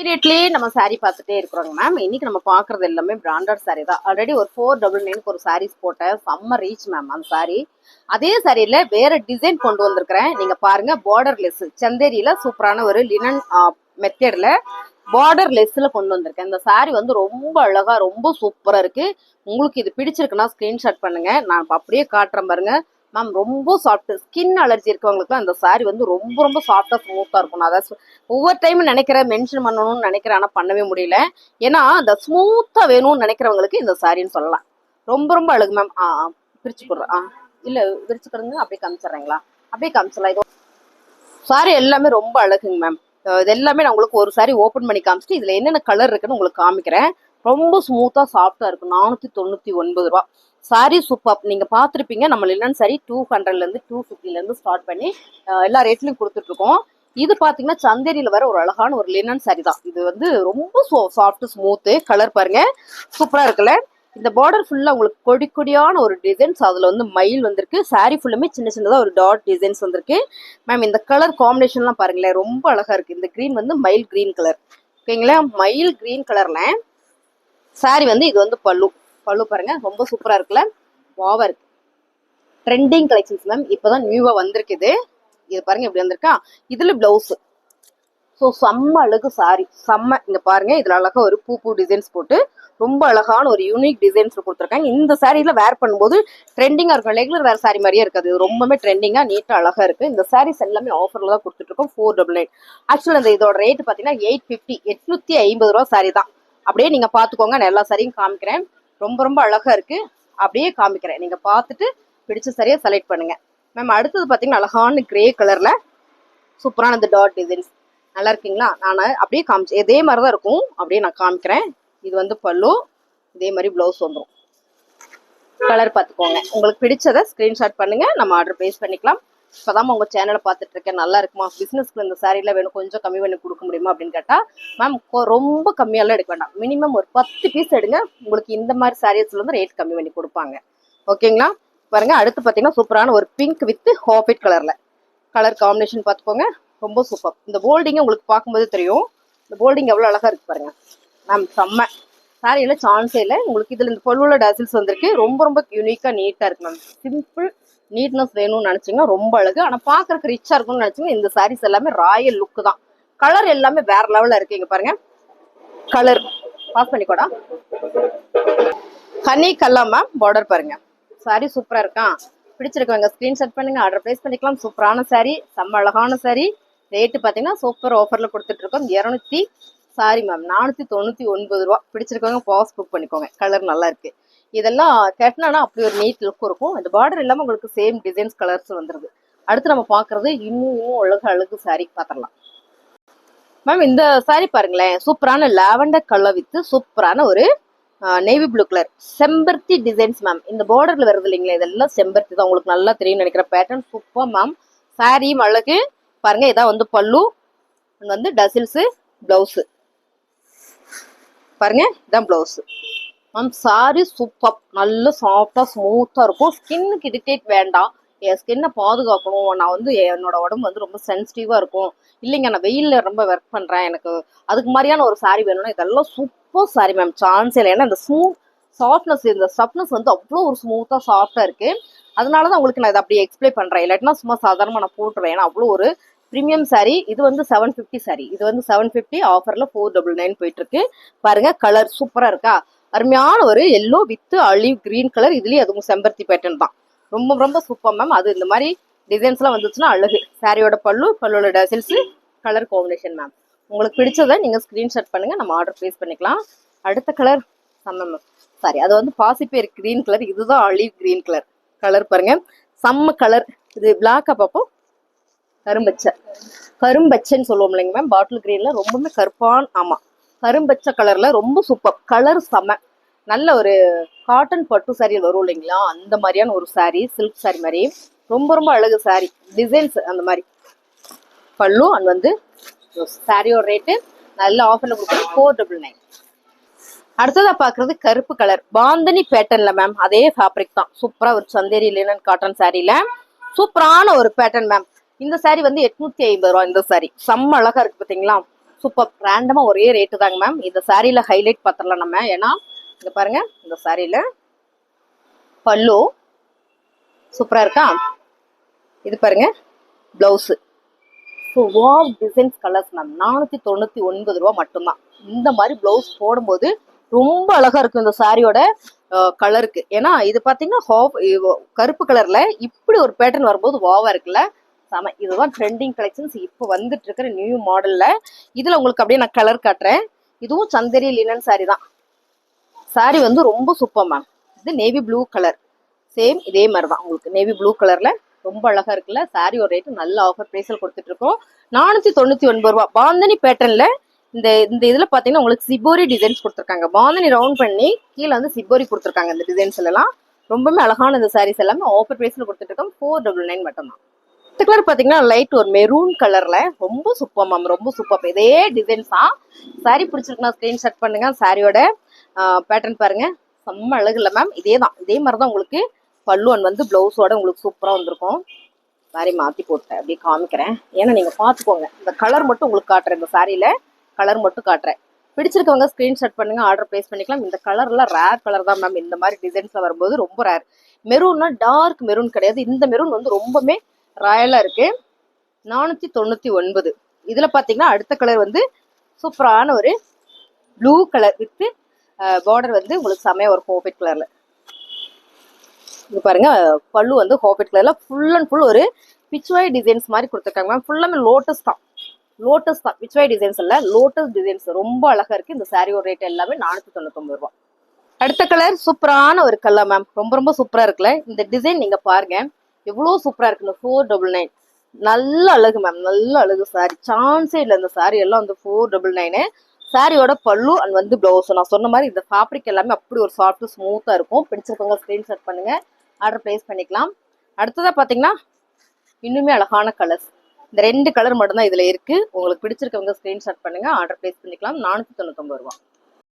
ரேட்லயே நம்ம சாரி பார்த்துட்டே இருக்கிறோங்க மேம். இன்னைக்கு நம்ம பாக்குறது எல்லாமே பிராண்டட் சாரி தான். ஆல்ரெடி ஒரு 499 ஒரு சாரீஸ் போட்டேன். செம்ம ரீச் மேம் அந்த சாரி. அதே சாரியில வேற டிசைன் கொண்டு வந்திருக்கிறேன். நீங்க பாருங்க, பார்டர்லெஸ் சந்தேரியில சூப்பரான ஒரு லினன் மெத்தட்ல பார்டர்லெஸ்ல கொண்டு வந்திருக்கேன். இந்த சாரி வந்து ரொம்ப அழகா ரொம்ப சூப்பரா இருக்கு. உங்களுக்கு இது பிடிச்சிருக்குன்னா ஸ்கிரீன்ஷாட் பண்ணுங்க. நான் அப்படியே காட்டுறேன் பாருங்க மேம். ரொம்ப சாஃப்ட், ஸ்கின் அலர்ஜி இருக்கவங்களுக்கு அந்த சாரி வந்து ரொம்ப ரொம்ப சாஃப்டா ஸ்மூத்தா இருக்கும். அதாவது ஒவ்வொரு டைம் நினைக்கிறேன் மென்ஷன் பண்ணணும்னு நினைக்கிறேன், ஆனா பண்ணவே முடியல. ஏன்னா அந்த ஸ்மூத்தா வேணும்னு நினைக்கிறவங்களுக்கு இந்த சாரின்னு சொல்லலாம். ரொம்ப ரொம்ப அழகு மேம். பிரிச்சு போடுறேன். இல்ல விரிச்சுக்கிறதுங்க, அப்படியே காமிச்சிடுறீங்களா? அப்படியே காமிச்சிடலாம். இது சாரி எல்லாமே ரொம்ப அழகுங்க மேம். இது எல்லாமே நான் உங்களுக்கு ஒரு சாரி ஓப்பன் பண்ணி காமிச்சிட்டு இதுல என்னென்ன கலர் இருக்குன்னு உங்களுக்கு காமிக்கிறேன். ரொம்ப ஸ்மூத்தா சாஃப்டா இருக்கு. 499 ரூபா சாரி. சூப்பர். நீங்க பாத்திருப்பீங்க நம்ம லினன் சாரி 200ல இருந்து 250ல இருந்து ஸ்டார்ட் பண்ணி எல்லா ரேட்லயும் கொடுத்துட்டு இருக்கோம். இது பாத்தீங்கன்னா சந்தேரியில வர ஒரு அழகான ஒரு லினன் சாரி தான். இது வந்து ரொம்ப சாஃப்ட் ஸ்மூத்து. கலர் பாருங்க சூப்பரா இருக்குல்ல. இந்த பார்டர் ஃபுல்லா உங்களுக்கு கொடி கொடியான ஒரு டிசைன்ஸ், அதுல வந்து மயில் வந்திருக்கு. சாரி ஃபுல்லுமே சின்ன சின்னதா ஒரு டாட் டிசைன்ஸ் வந்திருக்கு மேம். இந்த கலர் காம்பினேஷன்லாம் பாருங்களேன், ரொம்ப அழகா இருக்கு. இந்த கிரீன் வந்து மயில் கிரீன் கலர், ஓகேங்களா? மயில் கிரீன் கலர்ல சாரி வந்து இது வந்து பல்லு. பல்லு பாருங்க ரொம்ப சூப்பரா இருக்குல்ல, வாவா இருக்கு. ட்ரெண்டிங் கலெக்ஷன்ஸ் மேம், இப்பதான் நியூவா வந்திருக்குது. இது பாருங்க இப்படி வந்திருக்கா. இதுல பிளவுஸ் ஸோ செம்ம அழகு சாரி, செம்ம. இங்க பாருங்க, இதுல அழகா ஒரு பூ டிசைன்ஸ் போட்டு ரொம்ப அழகான ஒரு யூனிக் டிசைன்ஸ் கொடுத்துருக்காங்க. இந்த சாரியில வேர் பண்ணும்போது ட்ரெண்டிங்கா இருக்கும். ரெகுலர் வேர் சாரி மாதிரியே இருக்காது. இது ரொம்பவே ட்ரெண்டிங்கா நீட்டா அழகா இருக்கு. இந்த சாரீஸ் எல்லாமே ஆஃபர்ல தான் கொடுத்துட்டு இருக்கோம். 499. ஆக்சுவலா இந்த இதோட ரேட் பாத்தீங்கன்னா 850, 850 ரூபா சாரி தான். அப்படியே நீங்க பாத்துக்கோங்க. நான் எல்லா சாரியும் காமிக்கிறேன். ரொம்ப ரொம்ப அழகா இருக்கு. அப்படியே காமிக்கிறேன், நீங்க பார்த்துட்டு பிடிச்ச சாரியை செலக்ட் பண்ணுங்க மேம். அடுத்தது பாத்தீங்கன்னா அழகான கிரே கலர்ல சூப்பரான இந்த டாட் டிசைன்ஸ். நல்லா இருக்கீங்களா? நான் அப்படியே காமிச்சு இதே மாதிரிதான் இருக்கும். அப்படியே நான் காமிக்கிறேன். இது வந்து பல்லு, இதே மாதிரி பிளவுஸ் வந்துடும். கலர் பார்த்துக்கோங்க. உங்களுக்கு பிடிச்சதை ஸ்கிரீன்ஷாட் பண்ணுங்க, நம்ம ஆர்டர் பிளேஸ் பண்ணிக்கலாம். இப்பதான் உங்க சேனலை பார்த்துட்டு இருக்கேன். நல்லா இருக்குமா, பிசினஸ்க்கு இந்த சாரில வேணும், கொஞ்சம் கம்மி பண்ணி கொடுக்க முடியுமா அப்படின்னு கேட்டா மேம் ரொம்ப கம்மியெல்லாம் எடுக்க வேண்டாம். மினிமம் ஒரு 10 பீஸ் எடுங்க. உங்களுக்கு இந்த மாதிரி சாரீஸ்ல வந்து ரேட் கம்மி பண்ணி கொடுப்பாங்க, ஓகேங்களா? பாருங்க, அடுத்து பாத்தீங்கன்னா சூப்பரான ஒரு பிங்க் வித் ஹாஃபிட் கலர்ல கலர் காம்பினேஷன் பார்த்துக்கோங்க. ரொம்ப சூப்பர். இந்த போல்டிங் உங்களுக்கு பார்க்கும்போது தெரியும், இந்த போல்டிங் எவ்வளவு அழகா இருக்கு பாருங்க மேம். செம்ம சாரியில சான்ஸே இல்லை. உங்களுக்கு இதுல இந்த பொல்லுள்ள டசில்ஸ் வந்திருக்கு. ரொம்ப ரொம்ப யூனிக்கா நீட்டா இருக்கு மேம். சிம்பிள் நீட்னஸ் வேணும்னு நினைச்சீங்கன்னா ரொம்ப அழகு. ஆனா பாக்குறதுக்கு ரிச்சா இருக்கும்னு நினைச்சீங்கன்னா இந்த சாரீஸ் எல்லாமே ராயல் லுக் தான். கலர் எல்லாமே வேற லெவல்ல இருக்கு. இங்க பாருங்க, கலர் பாஸ் பண்ணிக்கோடா. ஹனி கல்லா மேம், பார்டர் பாருங்க. சாரி சூப்பரா இருக்கா? பிடிச்சிருக்கவங்க ஸ்கிரீன்ஷாட் பண்ணுங்க, ஆர்டர் பிளேஸ் பண்ணிக்கலாம். சூப்பரான சாரி, செம்ம அழகான சாரி. ரேட்டு பாத்தீங்கன்னா சூப்பர் ஆஃபர்ல கொடுத்துட்டு இருக்கோம். 200 சாரி மேம், 499 ரூபா. பிடிச்சிருக்கவங்க பாஸ் புக் பண்ணிக்கோங்க. கலர் நல்லா இருக்கு. இதெல்லாம் கட்டினா அப்படி ஒரு நீட் லுக் இருக்கும். இந்த பார்டர் இல்லாம உங்களுக்கு சேம் டிசைன்ஸ் கலர்ஸ் வந்துருது. அடுத்து நம்ம பாக்குறது இன்னும் அழகு அழகு சாரி பாத்திரலாம் மேம். இந்த சாரி பாருங்களேன், சூப்பரான லாவெண்டர் கலர் வித் சூப்பரான ஒரு நேவி ப்ளூ கலர் செம்பருத்தி டிசைன்ஸ் மேம். இந்த பார்டர்ல வருது இல்லைங்களா, இதெல்லாம் செம்பருத்தி தான். உங்களுக்கு நல்லா தெரியும் நினைக்கிற பேட்டர்ன் சூப்பர் மேம். சாரியும் அழகு பாருங்க. இதான் வந்து பல்லு, வந்து டசில்ஸ், பிளவுஸ் பாருங்க. இதான் பிளவுஸ் மேம். சாரி சூப்பர், நல்ல சாஃப்டா ஸ்மூத்தா இருக்கும். ஸ்கின்னுக்கு இரிட்டேட் வேண்டாம். என் ஸ்கின்னை பாதுகாக்கணும், நான் வந்து என்னோட உடம்பு வந்து ரொம்ப சென்சிட்டிவா இருக்கும், இல்லைங்க நான் வெயில்ல ரொம்ப ஒர்க் பண்றேன், எனக்கு அதுக்கு மாதிரியான ஒரு சாரி வேணும்னா இதெல்லாம் சூப்பர் சாரி மேம். சான்ஸ் இல்லை. ஏன்னா இந்த ஸ்மூத் சாஃப்ட்னஸ், இந்த ஸ்டஃப்னஸ் வந்து அவ்வளோ ஒரு ஸ்மூத்தா சாஃப்டா இருக்கு. அதனாலதான் உங்களுக்கு நான் இதை அப்படியே எக்ஸ்பிளைன் பண்றேன். இல்லாட்டினா சும்மா சாதாரணமா நான் போட்டுருவேன். ஏன்னா அவ்வளோ ஒரு ப்ரீமியம் சாரி. இது வந்து 750 சாரி. இது வந்து 750 ஆஃபர்ல 499 போயிட்டு இருக்கு. பாருங்க, கலர் சூப்பரா இருக்கா? அருமையான ஒரு yellow with olive green colour. இதுலயும் அதுவும் செம்பருத்தி பேட்டர்ன் தான். ரொம்ப ரொம்ப சூப்பர் மேம். அது இந்த மாதிரி டிசைன்ஸ் எல்லாம் வந்துச்சுன்னா அழகு. சாரியோட பல்லுவோட டசில்ஸ், கலர் காம்பினேஷன் மேம். உங்களுக்கு பிடிச்சதை நீங்க ஸ்கிரீன்ஷாட் பண்ணுங்க, நம்ம ஆர்டர் பிளேஸ் பண்ணிக்கலாம். அடுத்த கலர் செம்ம மேம். சாரி, அது வந்து பாசிப்பேர் கிரீன் கலர். இதுதான் ஆலிவ் கிரீன் கலர். கலர் பாருங்க, செம்ம கலர். இது பிளாக்கா பார்ப்போம், கரும்பச்சைன்னு சொல்லுவோம் இல்லைங்க மேம். பாட்டில் கிரீன்ல ரொம்பவுமே கருப்பான், ஆமா கரும்பச்சை கலர்ல ரொம்ப சூப்பர். கலர் செம்ம. நல்ல ஒரு காட்டன் பட்டு சாரி வரும் இல்லைங்களா, அந்த மாதிரியான ஒரு சாரி, சில்க் சாரி மாதிரி ரொம்ப ரொம்ப அழகு சாரி. டிசைன்ஸ் அந்த மாதிரி பல்லு. அண்ட் வந்து சாரியோட ரேட்டு நல்ல ஆஃபர்ல கொடுக்குறது 499. அடுத்ததா பாக்குறது கருப்பு கலர் பாந்தனி பேட்டர்ன்ல மேம். அதே ஃபேப்ரிக் தான். சூப்பரா ஒரு சந்தேரி லினன் காட்டன் சாரில சூப்பரான ஒரு பேட்டர்ன் மேம். இந்த சாரி வந்து 850 ரூபா. இந்த சாரி செம்ம அழகா இருக்கு பாத்தீங்களா? சூப்பர். ரேண்டமா ஒரே ரேட்டு தாங்க மேம். இந்த சாரியில ஹைலைட் பார்த்துடலாம் நம்ம. ஏன்னா இங்க பாருங்க, இந்த சாரியில பல்லு சூப்பரா இருக்கா. இது பாருங்க blouse. Wow designs colours ma'am. 499 ரூபா மட்டும்தான். இந்த மாதிரி பிளவுஸ் போடும்போது ரொம்ப அழகா இருக்கும் இந்த சாரியோட கலருக்கு. ஏன்னா இது பாத்தீங்கன்னா கருப்பு கலர்ல இப்படி ஒரு பேட்டர்ன் வரும்போது வாவா இருக்குல்ல, செம. இதுதான் ட்ரெண்டிங் கலெக்ஷன்ஸ் இப்போ வந்துட்டு இருக்கிற நியூ மாடல்ல. இதுல உங்களுக்கு அப்படியே நான் கலர் காட்டுறேன். இதுவும் சந்தேரி லினன் சாரி தான். சாரி வந்து ரொம்ப சூப்பர் மேம். இது நேவி ப்ளூ கலர். சேம் இதே மாதிரி தான் உங்களுக்கு நேவி ப்ளூ கலர்ல ரொம்ப அழகா இருக்குல்ல. சாரி ஒரு ரேட்டு நல்ல ஆஃபர் பிரைஸில் கொடுத்துட்டு இருக்கோம். 499 ரூபா. பாந்தனி பேட்டர்ன்ல இந்த இதுல பாத்தீங்கன்னா உங்களுக்கு சிபோரி டிசைன்ஸ் கொடுத்துருக்காங்க. பாந்தனி ரவுண்ட் பண்ணி கீழே வந்து சிபோரி கொடுத்துருக்காங்க. இந்த டிசைன்ஸ் எல்லாம் ரொம்பவே அழகான இந்த சாரீஸ் எல்லாமே ஆஃபர் பிரைஸ்ல கொடுத்துட்டு இருக்கோம். 499 மட்டும் தான். இந்த கலர் பாத்தீங்கன்னா லைட் ஒரு மெரூன் கலர்ல ரொம்ப சூப்பர் மேம். ரொம்ப சூப்பர். இதே டிசைன்ஸ் தான். சாரி பிடிச்சிருக்குன்னா ஸ்கிரீன்ஷாட் பண்ணுங்க. சாரியோட பேட்டர்ன் பாருங்க, செம்ம அழகு இல்லை மேம். இதே தான், இதே மாதிரி தான் உங்களுக்கு பல்லுவன் வந்து பிளவுஸோட உங்களுக்கு சூப்பரா வந்திருக்கும். சாரி மாத்தி போட்டேன் அப்படியே காமிக்கிறேன். ஏன்னா நீங்க பாத்துக்கோங்க. இந்த கலர் மட்டும் உங்களுக்கு காட்டுறேன். இந்த சாரியில கலர் மட்டும் காட்டுறேன். பிடிச்சிருக்கவங்க ஸ்கிரீன்ஷாட் பண்ணுங்க, ஆர்டர் பிளேஸ் பண்ணிக்கலாம். இந்த கலர்லாம் ரேர் கலர் தான் மேம். இந்த மாதிரி டிசைன்ஸ்ல வரும்போது ரொம்ப ரேர். மெரூன்னா டார்க் மெரூன் கிடையாது. இந்த மெரூன் வந்து ரொம்பவே ராயலா இருக்கு. 499. இதுல பாத்தீங்கன்னா அடுத்த கலர் வந்து சூப்பரான ஒரு ப்ளூ கலர் வித் பார்டர் வந்து உங்களுக்கு செமையா ஒரு ஹோபெட் கலர்ல. இது பாருங்க பல்லு வந்து ஹோபெட் கலர்ல ஃபுல் அண்ட் ஃபுல் ஒரு பிச்வாய் டிசைன்ஸ் மாதிரி கொடுத்துருக்காங்க மேம். ஃபுல்லாமே லோட்டஸ் தான். லோட்டஸ் தான், பிச்வாய் டிசைன்ஸ் இல்ல, லோட்டஸ் டிசைன்ஸ். ரொம்ப அழகா இருக்கு. இந்த சாரியோட ரேட் எல்லாமே 499 ரூபா. அடுத்த கலர் சூப்பரான ஒரு கலர் மேம். ரொம்ப ரொம்ப சூப்பரா இருக்குல்ல. இந்த டிசைன் நீங்க பாருங்க எவ்வளவு சூப்பரா இருக்கு. இந்த 499 நல்ல அழகு மேம். நல்ல அழகு சாரி. சான்ஸே இல்லை. இந்த சாரி எல்லாம் வந்து 499. சாரியோட பல்லு அண்ட் வந்து பிளவுஸ். நான் சொன்ன மாதிரி இந்த ஃபேப்ரிக் எல்லாமே அப்படி ஒரு சாஃப்ட் ஸ்மூத்தா இருக்கும். பிடிச்சிருக்கவங்க ஸ்கிரீன்ஷாட் பண்ணுங்க, ஆர்டர் பிளேஸ் பண்ணிக்கலாம். அடுத்ததா பாத்தீங்கன்னா இன்னுமே அழகான கலர்ஸ். இந்த 2 கலர் மட்டும்தான் இதுல இருக்கு. உங்களுக்கு பிடிச்சிருக்கவங்க ஸ்கிரீன்ஷாட் பண்ணுங்க, ஆர்டர் பிளேஸ் பண்ணிக்கலாம். 499 ரூபா.